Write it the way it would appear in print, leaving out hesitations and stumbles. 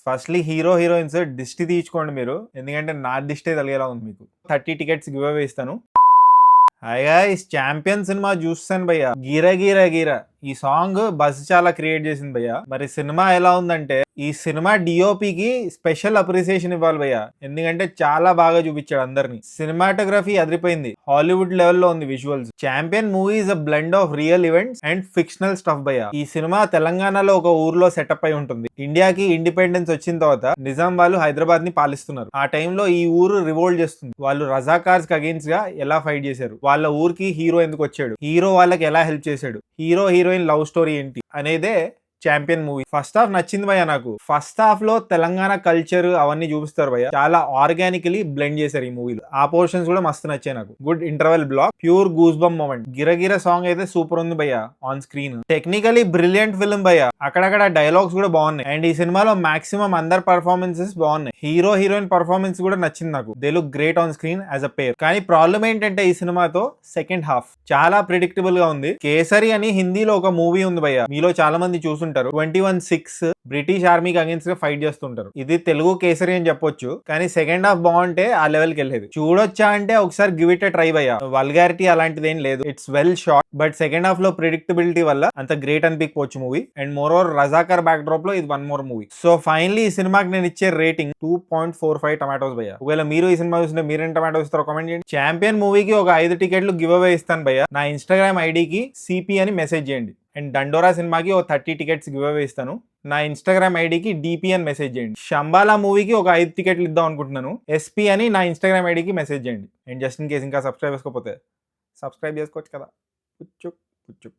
Firstly hero, heroines దిష్టి తీయించుకోండి మీరు. ఎందుకంటే నా దిష్టే తగిలేలా ఉంది మీకు. 30 టికెట్స్ గివ్ అవే ఇస్తాను. హాయ్ గైస్, ఛాంపియన్ సినిమా చూసాను భయ్య. గీర గీర గీర ఈ సాంగ్ బస్ చాలా క్రియేట్ చేసింది భయ్య. మరి సినిమా ఎలా ఉందంటే, ఈ సినిమా డిఓపికి స్పెషల్ అప్రిసియేషన్ ఇవ్వాలి భయ్య. ఎందుకంటే చాలా బాగా చూపించాడు అందరిని. సినిమాటోగ్రఫీ అదిరిపోయింది, హాలీవుడ్ లెవెల్లో ఉంది visuals. Champion movie is a blend of real events and fictional stuff భయ్య. ఈ సినిమా తెలంగాణలో ఒక ఊర్లో సెటప్ అయి ఉంటుంది. ఇండియాకి ఇండిపెండెన్స్ వచ్చిన తర్వాత నిజాం వాళ్ళు హైదరాబాద్ ని పాలిస్తున్నారు. ఆ టైంలో ఈ ఊరు రివోల్ట్ చేస్తుంది. వాళ్ళు రజాకార్స్ అగేన్స్ గా ఎలా ఫైట్ చేశారు, వాళ్ళ ఊరికి హీరో ఎందుకు వచ్చాడు, హీరో వాళ్ళకి ఎలా హెల్ప్ చేశాడు, హీరో హీరోయిన్ లవ్ స్టోరీ ఏంటి అనేదే ఛాంపియన్ మూవీ. ఫస్ట్ హాఫ్ నచ్చింది భయ్య నాకు. ఫస్ట్ హాఫ్ లో తెలంగాణ కల్చర్ అవన్నీ చూపిస్తారు భయ్య. చాలా ఆర్గానికలీ బ్లెండ్ చేశారు ఈ మూవీలో. ఆ పోర్షన్స్ కూడా మస్తు నచ్చాయి నాకు. Good interval block, pure goose bum moment. గిరగిర సాంగ్ అయితే సూపర్ ఉంది భయ్య on screen. Technically brilliant film భయ్య. అక్కడక్కడ డైలాగ్స్ కూడా బాగున్నాయి. అండ్ ఈ సినిమాలో మాక్సిమం అందరు పర్ఫార్మెన్సెస్ బాగున్నాయి. హీరో హీరోయిన్ పర్ఫార్మెన్స్ కూడా నచ్చింది నాకు. They look great on screen as a pair. కానీ ప్రాబ్లం ఏంటంటే ఈ సినిమాతో సెకండ్ హాఫ్ చాలా ప్రిడిక్టబుల్ గా ఉంది. కేసరి అని హిందీలో ఒక మూవీ ఉంది భయ్య, మీలో చాలా మంది చూసుంటారు. 21/6 బ్రిటిష్ ఆర్మీకి అగేన్స్ట్ గా ఫైట్ చేస్తుంటారు. ఇది తెలుగు కేసరి అని చెప్పొచ్చు, కానీ సెకండ్ హాఫ్ బాగుంటే ఆ లెవెల్ కి వెళ్ళేది. చూడొచ్చా అంటే ఒకసారి గివ్ ఇట్ ఎ ట్రై భయ్య. వల్గారిటీ అలాంటిది ఏం లేదు. It's well shot, but second half లో ప్రిడిక్టబిలిటీ వల్ల అంత గ్రేట్ అనిపించవచ్చు movie. And more over Razakar back drop లో ఇది one more movie. So finally ఈ సినిమాకి నేను ఇచ్చే రేటింగ్ 2.45 టమాటోస్ భయ్య. ఒకవేళ మీరు ఈ సినిమా చూస్తుంటే మీరేం టమాటోస్ ఇస్తారో కామెంట్ చేయండి. ఛాంపియన్ మూవీకి ఒక 5 టికెట్లు గివ్ అవే ఇస్తాను భయ్య. నా ఇన్స్టాగ్రామ్ ఐడికి సిపి అని మెసేజ్ చేయండి. అండ్ దండోరా సినిమాకి ఒక 30 టికెట్స్ గివ్ అవే ఇస్తాను. నా ఇన్స్టాగ్రామ్ ఐడికి డిపి అని మెసేజ్ చేయండి. శంబాలా మూవీకి ఒక 5 టికెట్లు ఇద్దాం అనుకుంటున్నాను. ఎస్పీ అని నా ఇన్స్టాగ్రామ్ ఐడికి మెసేజ్ చేయండి. అండ్ జస్ట్ ఇన్ కేస్ ఇంకా సబ్స్క్రైబ్ చేసుకోకపోతే సబ్స్క్రైబ్ చేసుకోవచ్చు కదా. పుచ్చుక్ పుచ్చుక్.